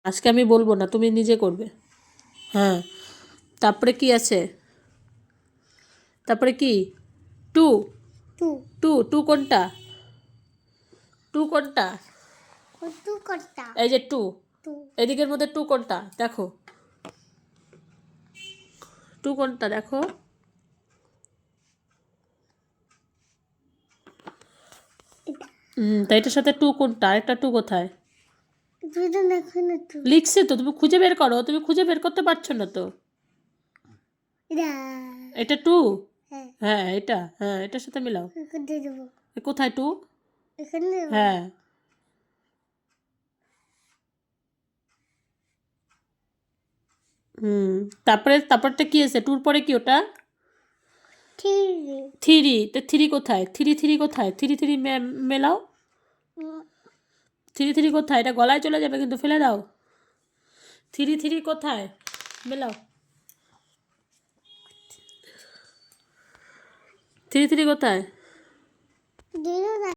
আজকে আমি বলবো না, তুমি নিজে করবে। হ্যাঁ, তারপরে কি আছে? তারপরে কি? টু। টু টু টু কোনটা? টু কোনটা? টু কোনটা? এই যে টু, টু এদিকের মধ্যে টু কোনটা দেখো? টু কোনটা দেখো? এটা তাই এটার সাথে টু কোনটা? একটা টু কোথায়? দুটো দেখো না টু। লিখছে তো, তুমি খুঁজে বের করো। তুমি খুঁজে বের করতে পারছো না তো। এটা এটা টু? হ্যাঁ, হ্যাঁ এটা, হ্যাঁ এটার সাথে মিলাও। এখানে দিয়ে দেবো। কোথায় টু? এখানে দেবো। হ্যাঁ। তারপরটা কি আছে? টুর পরে কি ওটা? Three three. তো থ্রি কোথায়? থ্রি কোথায়? থ্রি মেলাও। থ্রি কোথায়? এটা গলায় চলে যাবে কিন্তু, ফেলে দাও। থ্রি কোথায়? মেলাও। থ্রি কোথায়? দিলো না।